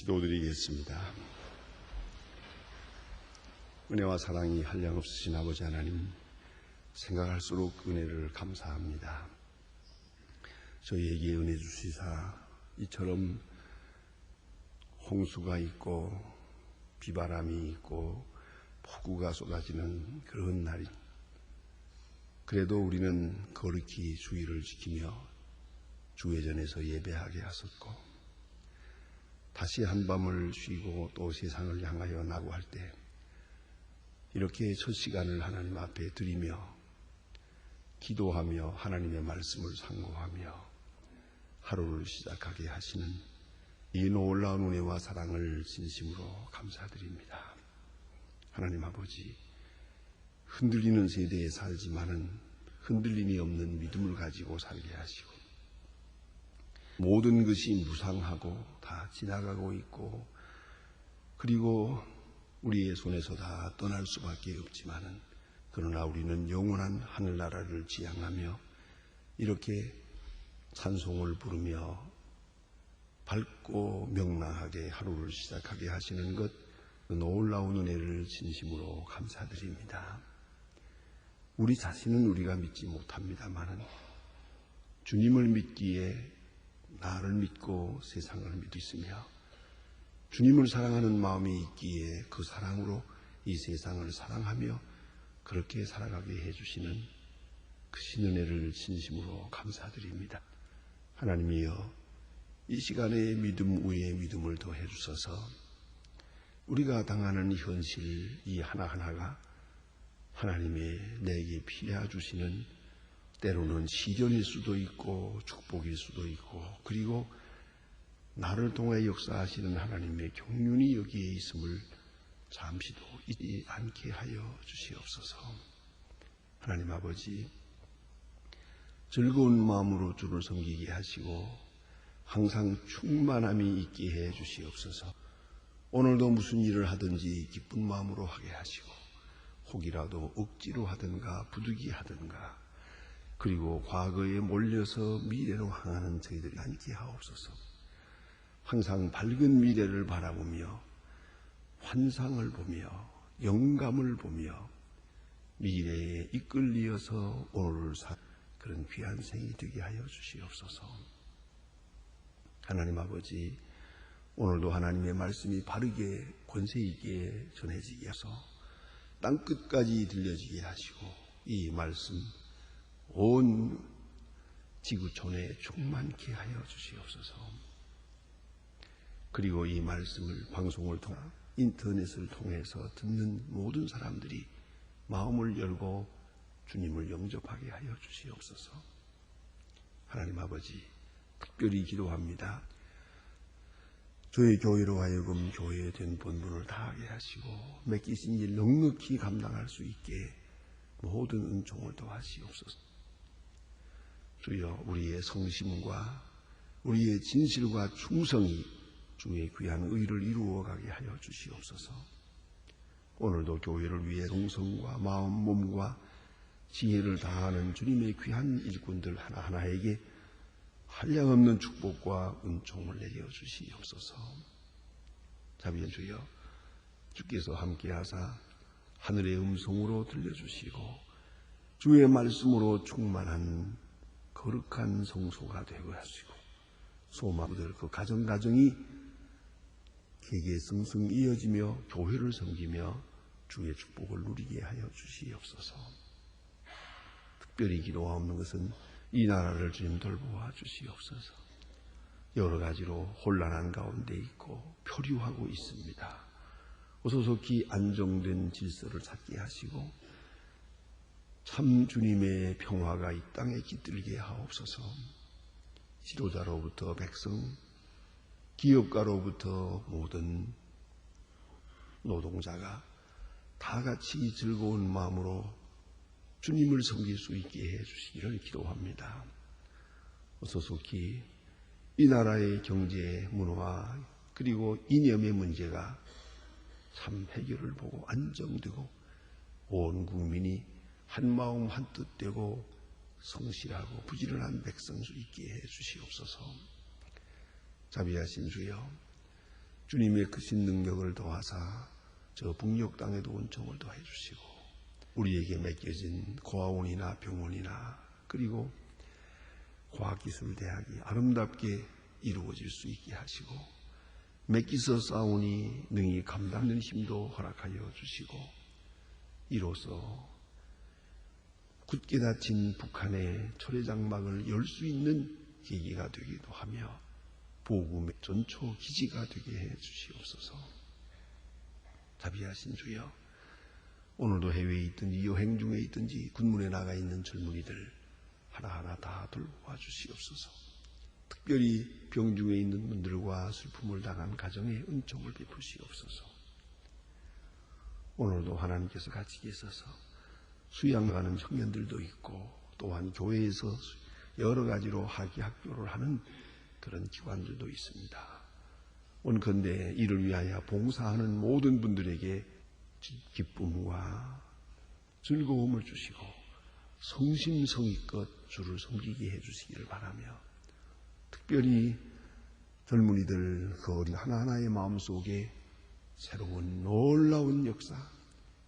기도드리겠습니다. 은혜와 사랑이 한량없으신 아버지 하나님, 생각할수록 은혜를 감사합니다. 저희에게 은혜 주시사 이처럼 홍수가 있고 비바람이 있고 폭우가 쏟아지는 그런 날이, 그래도 우리는 거룩히 주의를 지키며 주회전에서 예배하게 하셨고, 다시 한밤을 쉬고 또 세상을 향하여 나고할 때 이렇게 첫 시간을 하나님 앞에 드리며 기도하며 하나님의 말씀을 상고하며 하루를 시작하게 하시는 이 놀라운 은혜와 사랑을 진심으로 감사드립니다. 하나님 아버지, 흔들리는 세대에 살지만은 흔들림이 없는 믿음을 가지고 살게 하시고, 모든 것이 무상하고 다 지나가고 있고, 그리고 우리의 손에서 다 떠날 수밖에 없지만은, 그러나 우리는 영원한 하늘나라를 지향하며 이렇게 찬송을 부르며 밝고 명랑하게 하루를 시작하게 하시는 것, 그 놀라운 은혜를 진심으로 감사드립니다. 우리 자신은 우리가 믿지 못합니다마는 주님을 믿기에 나를 믿고 세상을 믿으시며 주님을 사랑하는 마음이 있기에 그 사랑으로 이 세상을 사랑하며 그렇게 살아가게 해주시는 그 신은혜를 진심으로 감사드립니다. 하나님이여, 이 시간에 믿음 위에 믿음을 더해 주셔서 우리가 당하는 현실 이 하나하나가 하나님의 내게 피해 주시는, 때로는 시련일 수도 있고 축복일 수도 있고, 그리고 나를 통해 역사하시는 하나님의 경륜이 여기에 있음을 잠시도 잊지 않게 하여 주시옵소서. 하나님 아버지, 즐거운 마음으로 주를 섬기게 하시고 항상 충만함이 있게 해 주시옵소서. 오늘도 무슨 일을 하든지 기쁜 마음으로 하게 하시고, 혹이라도 억지로 하든가 부득이 하든가, 그리고 과거에 몰려서 미래로 향하는 저희들이 않게 하옵소서. 항상 밝은 미래를 바라보며 환상을 보며 영감을 보며 미래에 이끌리어서 오늘을 살 그런 귀한 생이 되게 하여 주시옵소서. 하나님 아버지, 오늘도 하나님의 말씀이 바르게 권세 있게 전해지게 해서 땅끝까지 들려지게 하시고, 이 말씀 온 지구촌에 충만케 하여 주시옵소서. 그리고 이 말씀을 방송을 통해 인터넷을 통해서 듣는 모든 사람들이 마음을 열고 주님을 영접하게 하여 주시옵소서. 하나님 아버지, 특별히 기도합니다. 저희 교회로 하여금 교회에 된 본분을 다하게 하시고 맡기신 일 넉넉히 감당할 수 있게 모든 은총을 더하시옵소서. 주여, 우리의 성심과 우리의 진실과 충성이 주의 귀한 의를 이루어가게 하여 주시옵소서. 오늘도 교회를 위해 동성과 마음, 몸과 지혜를 다하는 주님의 귀한 일꾼들 하나하나에게 한량없는 축복과 은총을 내려 주시옵소서. 자비한 주여, 주께서 함께하사 하늘의 음성으로 들려주시고 주의 말씀으로 충만한 거룩한 성소가 되고 하시고, 소망들 그 가정가정이 개개성성 이어지며 교회를 섬기며 주의 축복을 누리게 하여 주시옵소서. 특별히 기도하옵는 것은 이 나라를 주님 돌보아 주시옵소서. 여러 가지로 혼란한 가운데 있고 표류하고 있습니다. 어서속히 안정된 질서를 찾게 하시고 참 주님의 평화가 이 땅에 깃들게 하옵소서. 지도자로부터 백성, 기업가로부터 모든 노동자가 다 같이 즐거운 마음으로 주님을 섬길 수 있게 해주시기를 기도합니다. 어서속히 이 나라의 경제, 문화, 그리고 이념의 문제가 참 해결을 보고 안정되고 온 국민이 한마음 한뜻 되고 성실하고 부지런한 백성 수 있게 해 주시옵소서. 자비하신 주여, 주님의 크신 능력을 더하사 저 북녘 땅에도 은총을 더해 주시고 우리에게 맡겨진 고아원이나 병원이나 그리고 과학기술대학이 아름답게 이루어질 수 있게 하시고 맡기서 싸우니 능히 감당하는 힘도 허락하여 주시고 이로써 굳게 닫힌 북한의 철회장막을 열 수 있는 계기가 되기도 하며 복음의 전초 기지가 되게 해 주시옵소서. 자비하신 주여, 오늘도 해외에 있든지 여행 중에 있든지 군문에 나가 있는 젊은이들 하나하나 다 돌보아 주시옵소서. 특별히 병중에 있는 분들과 슬픔을 당한 가정에 은총을 베푸시옵소서. 오늘도 하나님께서 같이 계셔서 수양 가는 청년들도 있고 또한 교회에서 여러 가지로 학교를 하는 그런 기관들도 있습니다. 원컨대 이를 위하여 봉사하는 모든 분들에게 기쁨과 즐거움을 주시고 성심성의껏 주를 섬기게 해주시기를 바라며 특별히 젊은이들 그 어린 하나하나의 마음속에 새로운 놀라운 역사,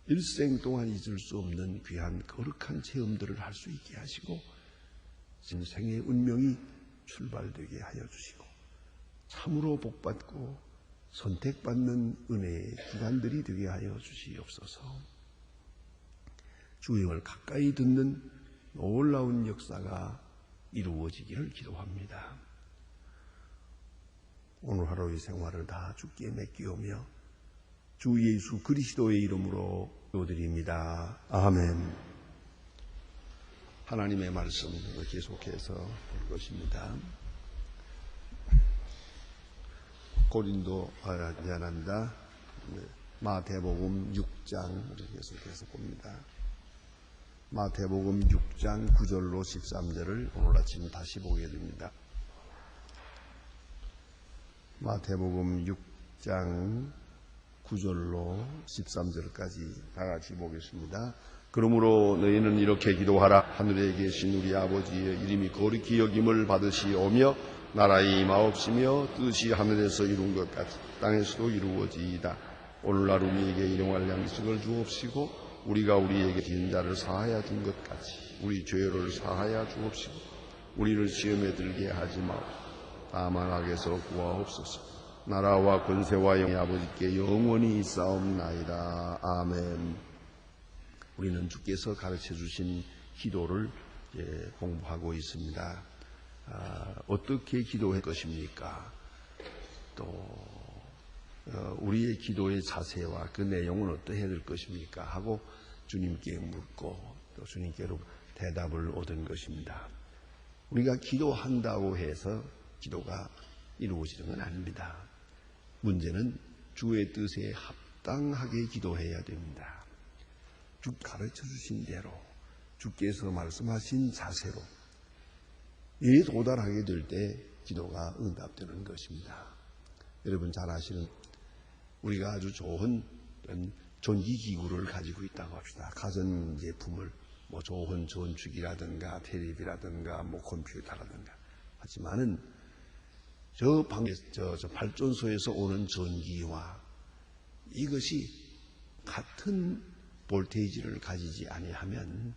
일생 동안 잊을 수 없는 귀한 거룩한 체험들을 할 수 있게 하시고 인생의 운명이 출발되게 하여 주시고 참으로 복받고 선택받는 은혜의 기간들이 되게 하여 주시옵소서. 주님을 가까이 듣는 놀라운 역사가 이루어지기를 기도합니다. 오늘 하루의 생활을 다 주께 맡기오며 주 예수 그리스도의 이름으로 기도드립니다. 아멘. 하나님의 말씀 계속해서 볼 것입니다. 미안합니다. 마태복음 6장 계속해서 봅니다. 마태복음 6장 9절로 13절을 오늘 아침 다시 보게 됩니다. 마태복음 6장 9절로 13절까지 다 같이 보겠습니다. 그러므로 너희는 이렇게 기도하라. 하늘에 계신 우리 아버지의 이름이 거룩히 여김을 받으시오며 나라의 임하옵시며 뜻이 하늘에서 이룬 것 같이 땅에서도 이루어지이다. 오늘날 우리에게 일용할 양식을 주옵시고 우리가 우리에게 진 자를 사하여 준 것 같이 우리 죄를 사하여 주옵시고 우리를 시험에 들게 하지 마옵소서. 다만 악에서 구하옵소서. 나라와 권세와 영광이 아버지께 영원히 있사옵나이다. 아멘. 우리는 주께서 가르쳐 주신 기도를 공부하고 있습니다. 어떻게 기도할 것입니까? 또 우리의 기도의 자세와 그 내용은 어떠해야 될 것입니까? 하고 주님께 묻고 또 주님께로 대답을 얻은 것입니다. 우리가 기도한다고 해서 기도가 이루어지는 건 아닙니다. 문제는 주의 뜻에 합당하게 기도해야 됩니다. 주 가르쳐 주신 대로 주께서 말씀하신 자세로 이에 도달하게 될 때 기도가 응답되는 것입니다. 여러분 잘 아시는 우리가 아주 좋은 전기기구를 가지고 있다고 합시다. 가전제품을 좋은 전축이라든가 텔레비라든가 컴퓨터라든가 하지만은 저 발전소에서 오는 전기와 이것이 같은 볼테이지를 가지지 아니하면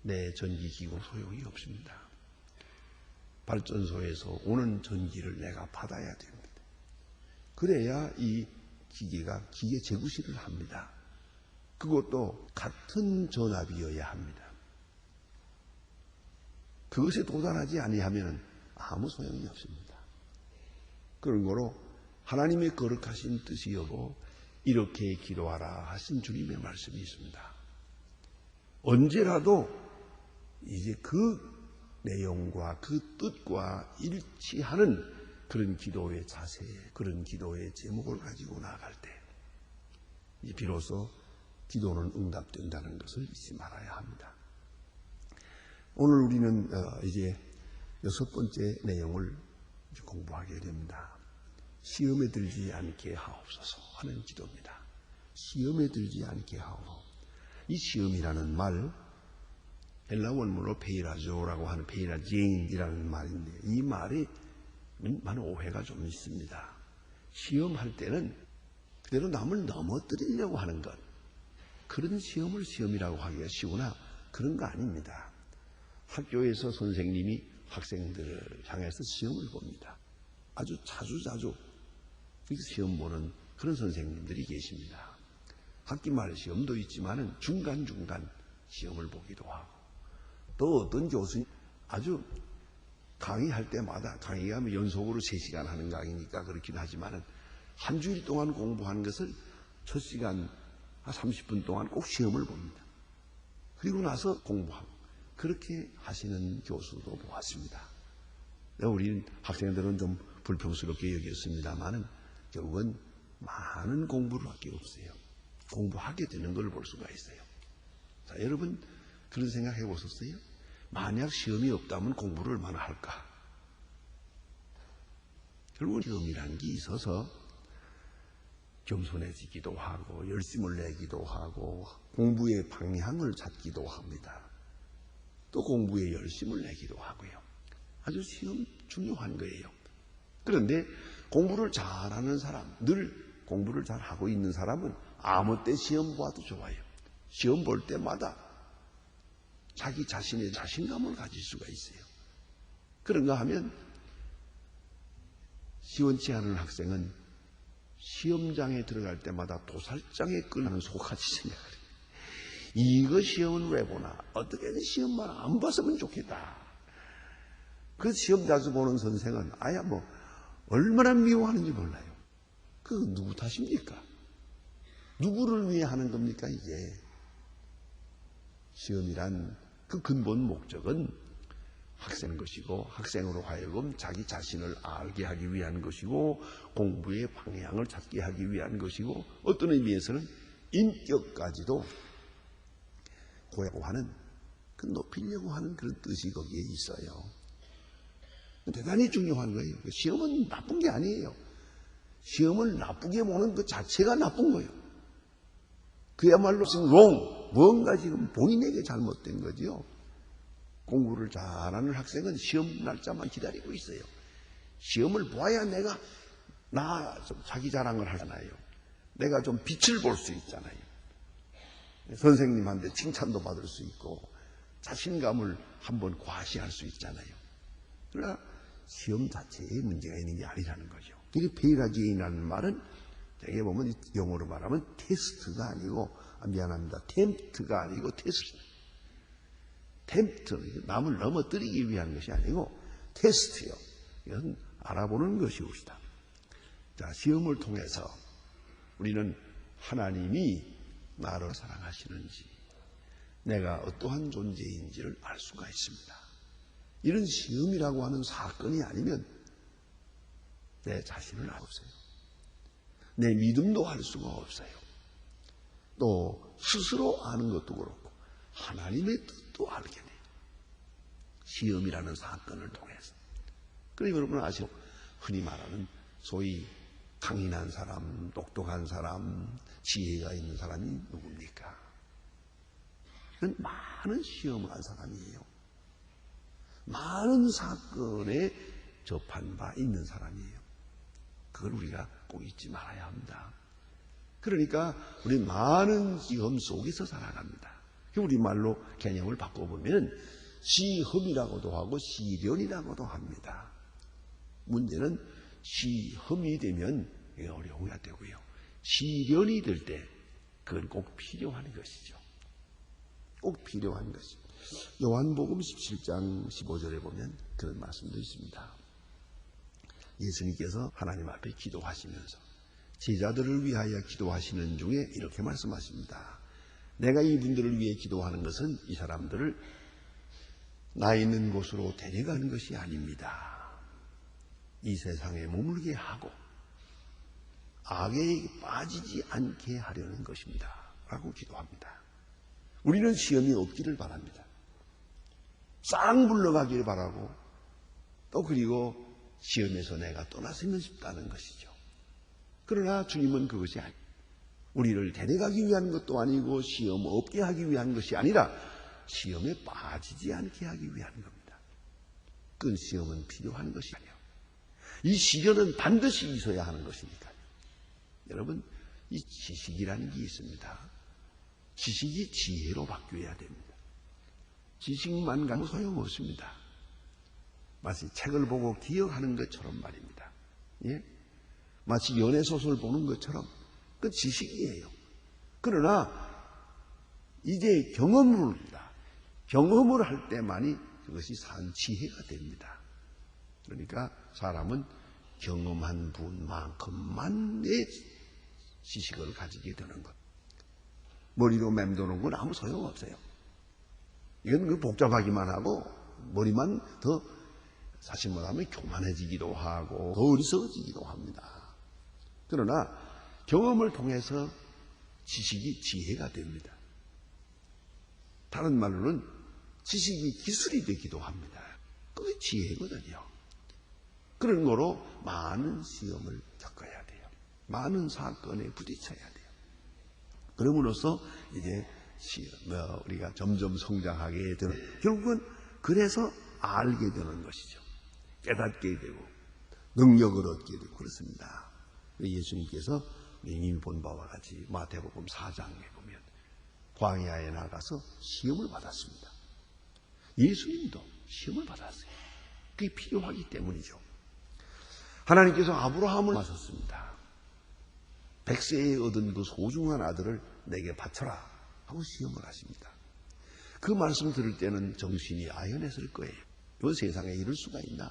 내 전기기구 소용이 없습니다. 발전소에서 오는 전기를 내가 받아야 됩니다. 그래야 이 기계가 기계 재구시를 합니다. 그것도 같은 전압이어야 합니다. 그것에 도달하지 아니하면 아무 소용이 없습니다. 그런 거로 하나님의 거룩하신 뜻이 여보 이렇게 기도하라 하신 주님의 말씀이 있습니다. 언제라도 이제 그 내용과 그 뜻과 일치하는 그런 기도의 자세, 그런 기도의 제목을 가지고 나아갈 때 비로소 기도는 응답된다는 것을 잊지 말아야 합니다. 오늘 우리는 이제 6번째 내용을 공부하게 됩니다. 시험에 들지 않게 하옵소서 하는 기도입니다. 시험에 들지 않게 하옵소서. 이 시험이라는 말 헬라 원문으로 페이라조라고 하는 페이라제인이라는 말인데 이 말이 많은 오해가 좀 있습니다. 시험할 때는 그대로 남을 넘어뜨리려고 하는 것, 그런 시험을 시험이라고 하기가 쉬우나 그런 거 아닙니다. 학교에서 선생님이 학생들을 향해서 시험을 봅니다. 아주 자주 시험 보는 그런 선생님들이 계십니다. 학기 말 시험도 있지만은 중간중간 시험을 보기도 하고, 또 어떤 교수님 아주 강의할 때마다, 강의가 연속으로 3시간 하는 강의니까 그렇긴 하지만은 한 주일 동안 공부한 것을 첫 시간 한 30분 동안 꼭 시험을 봅니다. 그리고 나서 공부하고, 그렇게 하시는 교수도 보았습니다. 우리는 학생들은 좀 불평스럽게 여겼습니다만은 결국은 많은 공부를 할 게 없어요. 공부하게 되는 걸 볼 수가 있어요. 자, 여러분 그런 생각 해보셨어요? 만약 시험이 없다면 공부를 얼마나 할까? 결국은 시험이라는 게 있어서 겸손해지기도 하고 열심을 내기도 하고 공부의 방향을 찾기도 합니다. 또 공부에 열심을 내기도 하고요. 아주 시험 중요한 거예요. 그런데 공부를 잘하는 사람, 늘 공부를 잘하고 있는 사람은 아무 때 시험 봐도 좋아요. 시험 볼 때마다 자기 자신의 자신감을 가질 수가 있어요. 그런가 하면 시원치 않은 학생은 시험장에 들어갈 때마다 도살장에 끌리는 속같이 생각을 해요. 이거 시험은 왜 보나? 어떻게든 시험만 안 봤으면 좋겠다. 그 시험 자주 보는 선생은 아야 얼마나 미워하는지 몰라요. 그거 누구 탓입니까? 누구를 위해 하는 겁니까 이게? 시험이란 그 근본 목적은 학생 것이고 학생으로 하여금 자기 자신을 알게 하기 위한 것이고 공부의 방향을 찾게 하기 위한 것이고 어떤 의미에서는 인격까지도 고야고하는 높이려고 하는 그런 뜻이 거기에 있어요. 대단히 중요한 거예요. 시험은 나쁜 게 아니에요. 시험을 나쁘게 보는 그 자체가 나쁜 거예요. 그야말로 wrong, 뭔가 지금 본인에게 잘못된 거죠. 공부를 잘하는 학생은 시험 날짜만 기다리고 있어요. 시험을 봐야 내가 좀 자기 자랑을 하잖아요. 내가 좀 빛을 볼 수 있잖아요. 선생님한테 칭찬도 받을 수 있고 자신감을 한번 과시할 수 있잖아요. 그러나 시험 자체에 문제가 있는 게 아니라는 거죠. 이게 페이라지라는 말은 되게 보면 영어로 말하면 테스트가 아니고 미안합니다. 템프트가 아니고 테스트. 템프트, 남을 넘어뜨리기 위한 것이 아니고 테스트요. 이것은 알아보는 것이옵시다. 자, 시험을 통해서 우리는 하나님이 나를 사랑하시는지 내가 어떠한 존재인지를 알 수가 있습니다. 이런 시험이라고 하는 사건이 아니면 내 자신을 알 수 없어요. 내 믿음도 알 수가 없어요. 또 스스로 아는 것도 그렇고 하나님의 뜻도 알게 돼요. 시험이라는 사건을 통해서. 그러니까 여러분 아시죠? 흔히 말하는 소위 강인한 사람, 똑똑한 사람, 지혜가 있는 사람이 누굽니까? 그건 많은 시험을 한 사람이에요. 많은 사건에 접한 바 있는 사람이에요. 그걸 우리가 꼭 잊지 말아야 합니다. 그러니까 우리 많은 시험 속에서 살아갑니다. 우리말로 개념을 바꿔보면 시험이라고도 하고 시련이라고도 합니다. 문제는 시험이 되면 어려움이 되고요. 시련이 될 때 그건 꼭 필요한 것이죠. 꼭 필요한 것이죠. 요한복음 17장 15절에 보면 그런 말씀도 있습니다. 예수님께서 하나님 앞에 기도하시면서 제자들을 위하여 기도하시는 중에 이렇게 말씀하십니다. 내가 이분들을 위해 기도하는 것은 이 사람들을 나 있는 곳으로 데려가는 것이 아닙니다. 이 세상에 머물게 하고 악에 빠지지 않게 하려는 것입니다. 라고 기도합니다. 우리는 시험이 없기를 바랍니다. 싹 물러가기를 바라고 또 그리고 시험에서 내가 떠났으면 싶다는 것이죠. 그러나 주님은 그것이 아니에요. 우리를 데려가기 위한 것도 아니고 시험 없게 하기 위한 것이 아니라 시험에 빠지지 않게 하기 위한 겁니다. 그 시험은 필요한 것이 아니에요. 이 시련은 반드시 있어야 하는 것이니까요. 여러분, 이 지식이라는 게 있습니다. 지식이 지혜로 바뀌어야 됩니다. 지식만 가지고 소용없습니다. 마치 책을 보고 기억하는 것처럼 말입니다. 예? 마치 연애소설 보는 것처럼 그 지식이에요. 그러나 이제 경험을 합니다. 경험을 할 때만이 그것이 산 지혜가 됩니다. 그러니까 사람은 경험한 분만큼만의 지식을 가지게 되는 것. 머리로 맴도는 건 아무 소용없어요. 이건 복잡하기만 하고 머리만 더 사실 말하면 교만해지기도 하고 더 어리석어지기도 합니다. 그러나 경험을 통해서 지식이 지혜가 됩니다. 다른 말로는 지식이 기술이 되기도 합니다. 그게 지혜거든요. 그런 거로 많은 시험을 겪어야 돼요. 많은 사건에 부딪혀야 돼요. 그럼으로써 이제 우리가 점점 성장하게 되는, 결국은 그래서 알게 되는 것이죠. 깨닫게 되고 능력을 얻게 되고 그렇습니다. 예수님께서 이미 본 바와 같이 마태복음 4장에 보면 광야에 나가서 시험을 받았습니다. 예수님도 시험을 받았어요. 그게 필요하기 때문이죠. 하나님께서 아브라함을 하셨습니다. 100세에 얻은 그 소중한 아들을 내게 바쳐라 하고 시험을 하십니다. 그 말씀 들을 때는 정신이 아연했을 거예요. 이 세상에 이럴 수가 있나?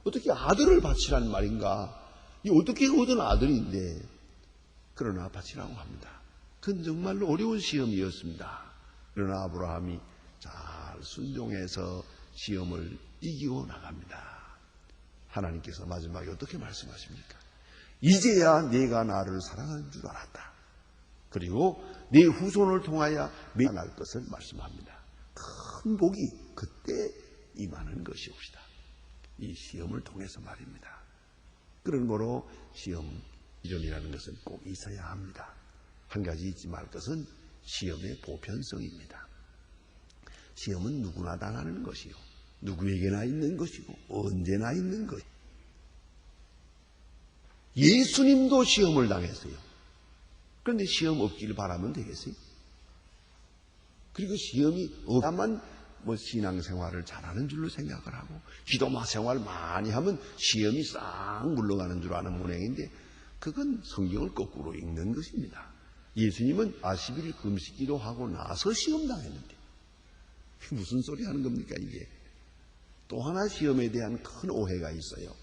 어떻게 아들을 바치란 말인가? 이 어떻게 얻은 아들인데, 그러나 바치라고 합니다. 그건 정말로 어려운 시험이었습니다. 그러나 아브라함이 잘 순종해서 시험을 이기고 나갑니다. 하나님께서 마지막에 어떻게 말씀하십니까? 이제야 네가 나를 사랑하는 줄 알았다. 그리고 네 후손을 통하여 맺어날 것을 말씀합니다. 큰 복이 그때 임하는 것이옵시다. 이 시험을 통해서 말입니다. 그런 거로 시험 이론이라는 것은 꼭 있어야 합니다. 한 가지 잊지 말 것은 시험의 보편성입니다. 시험은 누구나 당하는 것이요, 누구에게나 있는 것이고 언제나 있는 것. 예수님도 시험을 당했어요. 그런데 시험 없기를 바라면 되겠어요? 그리고 시험이 없다만 신앙생활을 잘하는 줄로 생각을 하고 기도마 생활 많이 하면 시험이 싹 물러가는 줄 아는 모양인데, 그건 성경을 거꾸로 읽는 것입니다. 예수님은 40일 금식기도 하고 나서 시험 당했는데 무슨 소리 하는 겁니까 이게? 또 하나 시험에 대한 큰 오해가 있어요.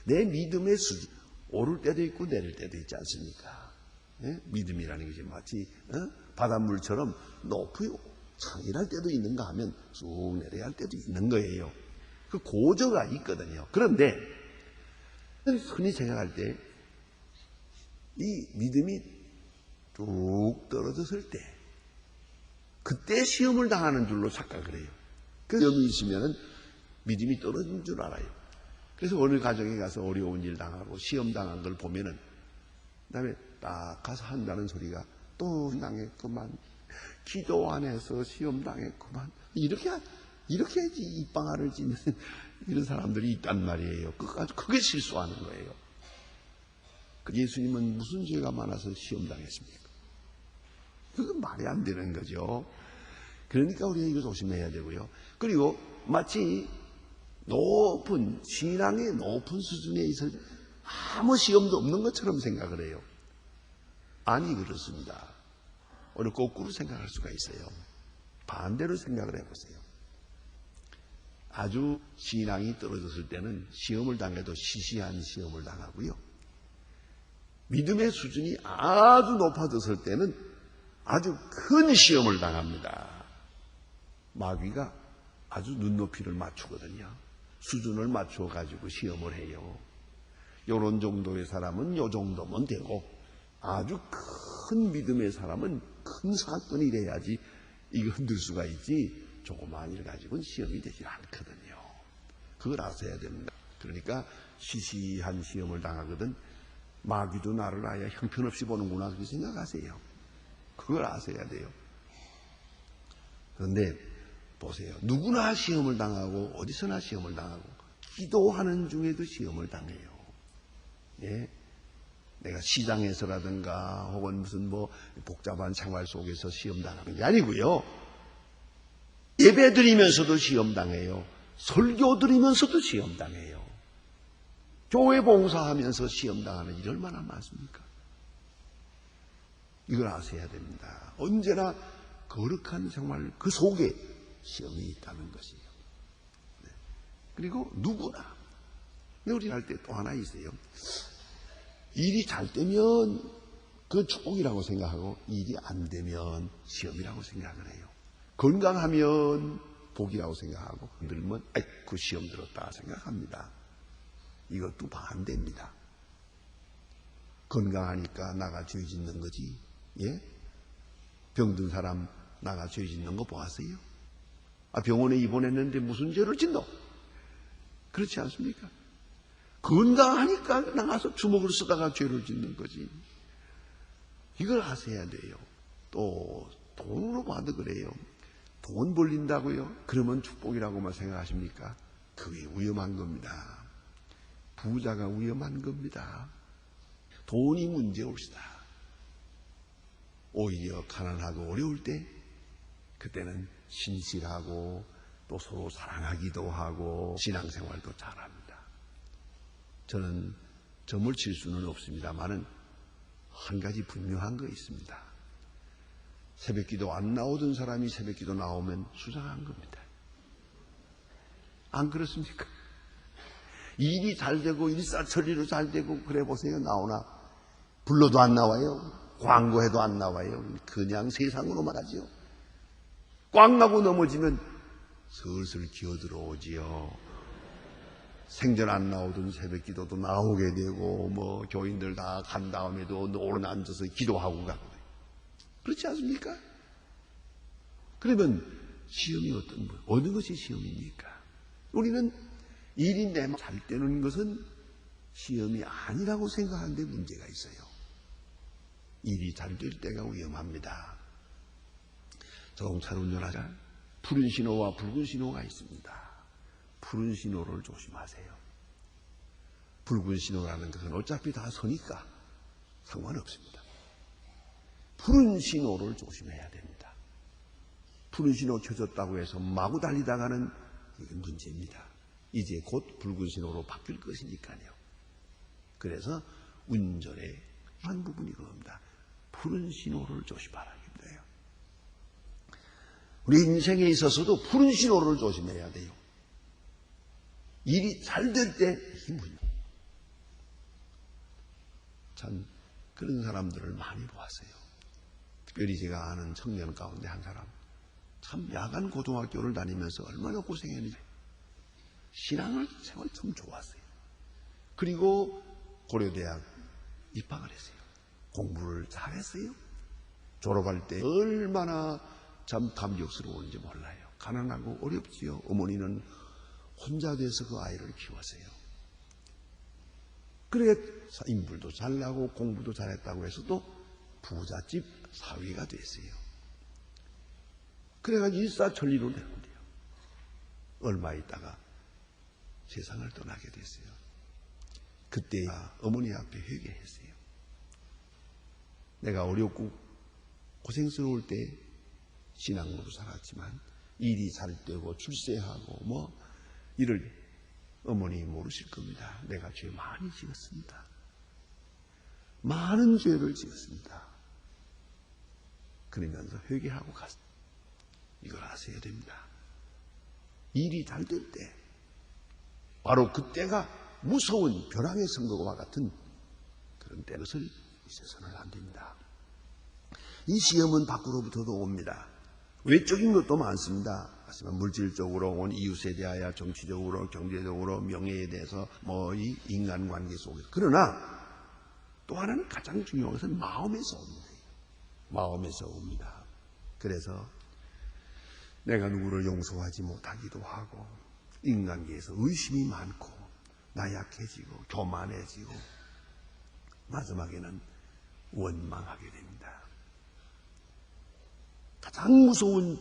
내 믿음의 수준, 오를 때도 있고 내릴 때도 있지 않습니까? 예? 믿음이라는 것이 마치 바닷물처럼 높이 상일할 때도 있는가 하면 쑥 내려야 할 때도 있는 거예요. 그 고저가 있거든요. 그런데 흔히 생각할 때 이 믿음이 쭉 떨어졌을 때 그때 시험을 당하는 줄로 착각을 해요. 그 시험이 있으면 믿음이 떨어진 줄 알아요. 그래서 어느 가정에 가서 어려운 일 당하고 시험 당한 걸 보면은 그다음에 딱 가서 한다는 소리가 또 당했구만, 기도 안 해서 시험 당했구만, 이렇게 입방아를 찌는 이런 사람들이 있단 말이에요. 아주 크게 실수하는 거예요. 예수님은 무슨 죄가 많아서 시험 당했습니까? 그건 말이 안 되는 거죠. 그러니까 우리가 이거 조심해야 되고요. 그리고 마치 신앙의 높은 수준에 있어 아무 시험도 없는 것처럼 생각을 해요. 아니, 그렇습니다. 오늘 거꾸로 생각할 수가 있어요. 반대로 생각을 해보세요. 아주 신앙이 떨어졌을 때는 시험을 당해도 시시한 시험을 당하고요. 믿음의 수준이 아주 높아졌을 때는 아주 큰 시험을 당합니다. 마귀가 아주 눈높이를 맞추거든요. 수준을 맞춰가지고 시험을 해요. 요런 정도의 사람은 요 정도면 되고, 아주 큰 믿음의 사람은 큰 사건이 돼야지 이거 흔들 수가 있지, 조그마한 일 가지고는 시험이 되지 않거든요. 그걸 아셔야 됩니다. 그러니까 시시한 시험을 당하거든 마귀도 나를 아예 형편없이 보는구나 그렇게 생각하세요. 그걸 아셔야 돼요. 그런데 보세요. 누구나 시험을 당하고 어디서나 시험을 당하고 기도하는 중에도 시험을 당해요. 예. 내가 시장에서라든가 혹은 무슨 복잡한 생활 속에서 시험 당하는 게 아니고요. 예배 드리면서도 시험 당해요. 설교 드리면서도 시험 당해요. 교회 봉사하면서 시험 당하는 일이 얼마나 많습니까? 이걸 아셔야 됩니다. 언제나 거룩한 생활 그 속에 시험이 있다는 것이에요. 네. 그리고 누구나 우리 할 때 또 하나 있어요. 일이 잘 되면 그건 축복이라고 생각하고 일이 안 되면 시험이라고 생각을 해요. 건강하면 복이라고 생각하고 늙으면 그 시험 들었다 생각합니다. 이것도 반대입니다. 건강하니까 나가 죄 짓는 거지. 예? 병든 사람 나가 죄 짓는 거 보았어요? 병원에 입원했는데 무슨 죄를 짓노? 그렇지 않습니까? 건강하니까 나가서 주먹을 쓰다가 죄를 짓는 거지. 이걸 아셔야 돼요. 또 돈으로 봐도 그래요. 돈 벌린다고요? 그러면 축복이라고만 생각하십니까? 그게 위험한 겁니다. 부자가 위험한 겁니다. 돈이 문제올시다. 오히려 가난하고 어려울 때 그때는 신실하고 또 서로 사랑하기도 하고 신앙생활도 잘합니다. 저는 점을 칠 수는 없습니다만은 한 가지 분명한 거 있습니다. 새벽기도 안 나오던 사람이 새벽기도 나오면 수상한 겁니다. 안 그렇습니까? 일이 잘 되고 일사천리로 잘 되고 그래 보세요. 나오나 불러도 안 나와요. 광고해도 안 나와요. 그냥 세상으로만 하지요. 꽝 나고 넘어지면 슬슬 기어들어오지요. 생전 안 나오던 새벽기도도 나오게 되고 교인들 다 간 다음에도 오른 앉아서 기도하고 가고 그렇지 않습니까? 그러면 시험이 어느 것이 시험입니까? 우리는 일이 내 잘 되는 것은 시험이 아니라고 생각하는데 문제가 있어요. 일이 잘 될 때가 위험합니다. 자동차를 운전하자 푸른 신호와 붉은 신호가 있습니다. 푸른 신호를 조심하세요. 붉은 신호라는 것은 어차피 다 서니까 상관없습니다. 푸른 신호를 조심해야 됩니다. 푸른 신호 켜졌다고 해서 마구 달리다가는 이게 문제입니다. 이제 곧 붉은 신호로 바뀔 것이니까요. 그래서 운전의 한 부분이 그겁니다. 푸른 신호를 조심하라. 우리 인생에 있어서도 푸른 신호를 조심해야 돼요. 일이 잘 될 때 힘을. 참 그런 사람들을 많이 보았어요. 특별히 제가 아는 청년 가운데 한 사람. 참 야간 고등학교를 다니면서 얼마나 고생했는지. 신앙을 생활 참 좋았어요. 그리고 고려대학 입학을 했어요. 공부를 잘했어요. 졸업할 때 얼마나 참 감격스러운지 몰라요. 가난하고 어렵지요. 어머니는 혼자 돼서 그 아이를 키웠어요. 그래 인물도 잘나고 공부도 잘했다고 해서 또 부잣집 사위가 됐어요. 그래가지고 일사천리로 되는데요. 얼마 있다가 세상을 떠나게 됐어요. 그때 어머니 앞에 회개했어요. 내가 어렵고 고생스러울 때 신앙으로 살았지만 일이 잘 되고 출세하고 이를 어머니 모르실 겁니다. 내가 죄 많이 지었습니다. 많은 죄를 지었습니다. 그러면서 회개하고 갔습니다. 이걸 아셔야 됩니다. 일이 잘 될 때 바로 그때가 무서운 벼랑의 선거와 같은 그런 때것을 있어서는 안 됩니다. 이 시험은 밖으로부터도 옵니다. 외적인 것도 많습니다. 하지만 물질적으로, 이웃에 대하여, 정치적으로, 경제적으로, 명예에 대해서, 이 인간관계 속에서. 그러나 또 하나는 가장 중요한 것은 마음에서 옵니다. 마음에서 옵니다. 그래서 내가 누구를 용서하지 못하기도 하고, 인간계에서 의심이 많고, 나약해지고, 교만해지고, 마지막에는 원망하게 됩니다. 가장 무서운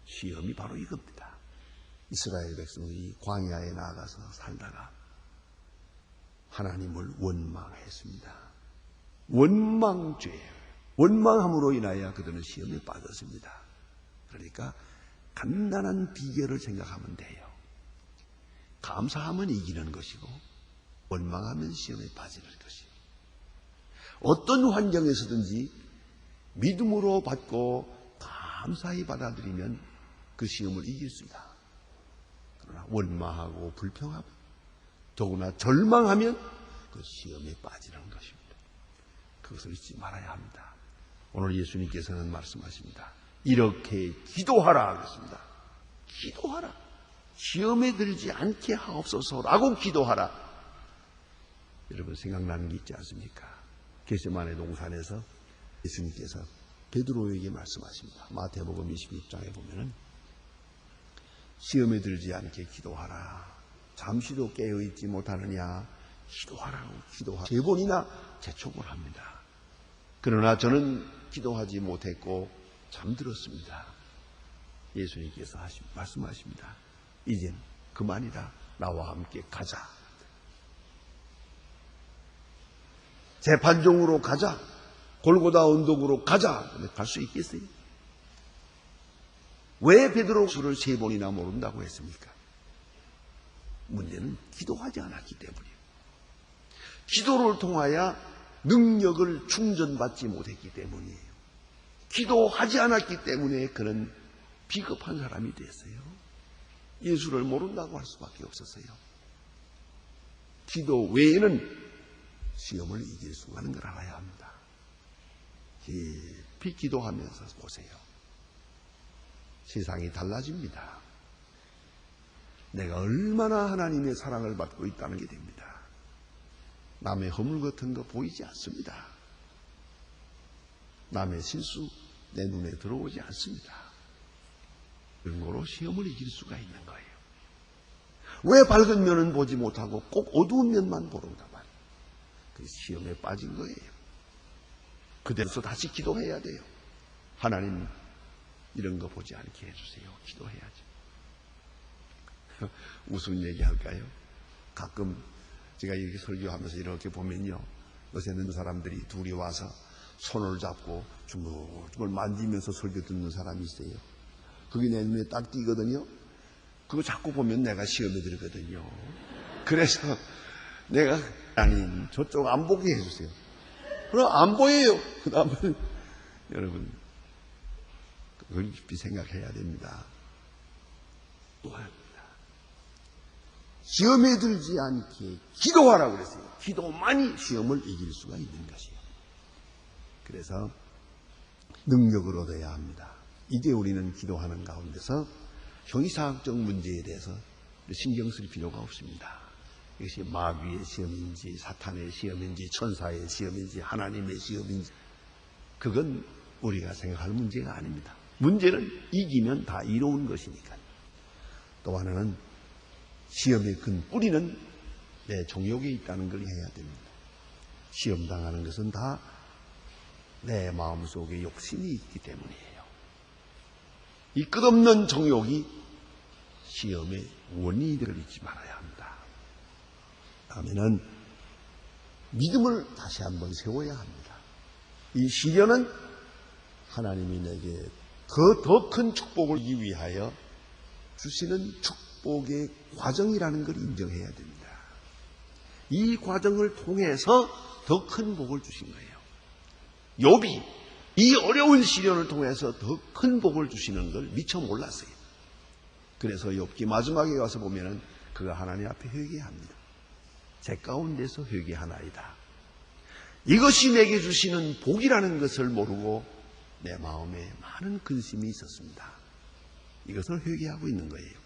시험이 바로 이겁니다. 이스라엘 백성이 광야에 나가서 살다가 하나님을 원망했습니다. 원망죄, 원망함으로 인하여 그들은 시험에 빠졌습니다. 그러니까 간단한 비결을 생각하면 돼요. 감사하면 이기는 것이고 원망하면 시험에 빠지는 것이고, 어떤 환경에서든지 믿음으로 받고 감사히 받아들이면 그 시험을 이길 수 있다. 그러나 원망하고 불평하고 더구나 절망하면 그 시험에 빠지는 것입니다. 그것을 잊지 말아야 합니다. 오늘 예수님께서는 말씀하십니다. 이렇게 기도하라 그랬습니다. 기도하라. 시험에 들지 않게 하옵소서라고 기도하라. 여러분 생각나는 게 있지 않습니까? 겟세마네 동산에서 예수님께서 베드로에게 말씀하십니다. 마태복음 26장에 보면은 시험에 들지 않게 기도하라. 잠시도 깨어있지 못하느냐. 기도하라고 기도하라. 3번이나 재촉을 합니다. 그러나 저는 기도하지 못했고 잠들었습니다. 예수님께서 말씀하십니다. 이젠 그만이다. 나와 함께 가자. 재판정으로 가자. 골고다 언덕으로 가자. 갈 수 있겠어요? 왜 베드로 수를 3번이나 모른다고 했습니까? 문제는 기도하지 않았기 때문이에요. 기도를 통하여 능력을 충전받지 못했기 때문이에요. 기도하지 않았기 때문에 그는 비겁한 사람이 됐어요. 예수를 모른다고 할 수밖에 없었어요. 기도 외에는 시험을 이길 수가 있는 걸 알아야 합니다. 깊이 기도하면서 보세요. 세상이 달라집니다. 내가 얼마나 하나님의 사랑을 받고 있다는 게 됩니다. 남의 허물 같은 거 보이지 않습니다. 남의 실수 내 눈에 들어오지 않습니다. 그런 거로 시험을 이길 수가 있는 거예요. 왜 밝은 면은 보지 못하고 꼭 어두운 면만 보는가 말이에요. 그 시험에 빠진 거예요. 그대로서 다시 기도해야 돼요. 하나님 이런 거 보지 않게 해주세요. 기도해야죠. 무슨 얘기 할까요? 가끔 제가 이렇게 설교하면서 이렇게 보면요, 요새는 사람들이 둘이 와서 손을 잡고 주물주물 만지면서 설교 듣는 사람이 있어요. 그게 내 눈에 딱 띄거든요. 그거 자꾸 보면 내가 시험에 들거든요. 그래서 내가 하나님 저쪽 안 보게 해주세요. 그럼 안 보여요. 그 다음에 여러분 그걸 깊이 생각해야 됩니다. 시험에 들지 않게 기도하라고 그랬어요. 기도만이 시험을 이길 수가 있는 것이에요. 그래서 능력을 얻어야 합니다. 이제 우리는 기도하는 가운데서 형이사학적 문제에 대해서 신경 쓸 필요가 없습니다. 이것이 마귀의 시험인지 사탄의 시험인지 천사의 시험인지 하나님의 시험인지 그건 우리가 생각할 문제가 아닙니다. 문제는 이기면 다 이로운 것이니까요. 또 하나는 시험의 근 뿌리는 내 정욕에 있다는 걸 해야 됩니다. 시험당하는 것은 다 내 마음속에 욕심이 있기 때문이에요. 이 끝없는 정욕이 시험의 원인이 될 잊지 말아야 합니다. 다음에는 믿음을 다시 한번 세워야 합니다. 이 시련은 하나님이 내게 더 큰 축복을 주기 위하여 주시는 축복의 과정이라는 걸 인정해야 됩니다. 이 과정을 통해서 더 큰 복을 주신 거예요. 욥이 이 어려운 시련을 통해서 더 큰 복을 주시는 걸 미처 몰랐어요. 그래서 욥기 마지막에 가서 보면은 그가 하나님 앞에 회개합니다. 제 가운데서 회개하나이다. 이것이 내게 주시는 복이라는 것을 모르고 내 마음에 많은 근심이 있었습니다. 이것을 회개하고 있는 거예요.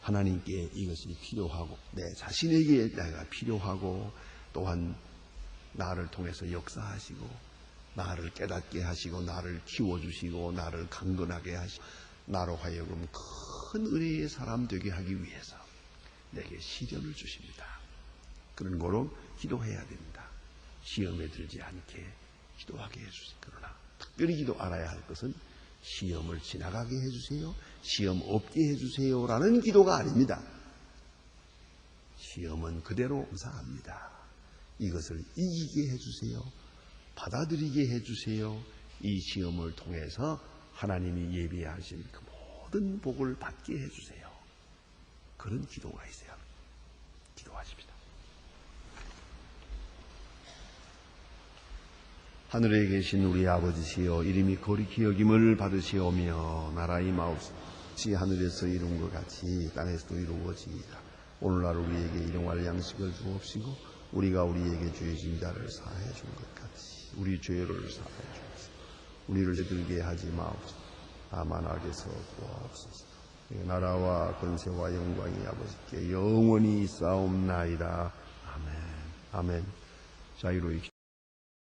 하나님께 이것이 필요하고 내 자신에게 내가 필요하고 또한 나를 통해서 역사하시고 나를 깨닫게 하시고 나를 키워주시고 나를 강건하게 하시고 나로 하여금 큰 은혜의 사람 되게 하기 위해서 내게 시련을 주십니다. 그런 거로 기도해야 됩니다. 시험에 들지 않게 기도하게 해주세요. 그러나 특별히 기도 알아야 할 것은 시험을 지나가게 해주세요. 시험 없게 해주세요라는 기도가 아닙니다. 시험은 그대로 감사합니다. 이것을 이기게 해주세요. 받아들이게 해주세요. 이 시험을 통해서 하나님이 예비하신 그 모든 복을 받게 해주세요. 그런 기도가 있어요. 기도하십시다. 하늘에 계신 우리 아버지시여, 이름이 거룩히 여김을 받으시오며 나라의 마옵소서. 하늘에서 이룬 것 같이 땅에서도 이루어지이다. 오늘날 우리에게 일용할 양식을 주옵시고 우리가 우리에게 죄 진 자를 사해 준 것 같이 우리 죄를 사해 주옵소서. 우리를 들게 하지 마옵소서. 다만 악에서 구하옵소서. 나라와 권세와 영광이 아버지께 영원히 있사옵나이다. 아멘. 아멘. 자유로이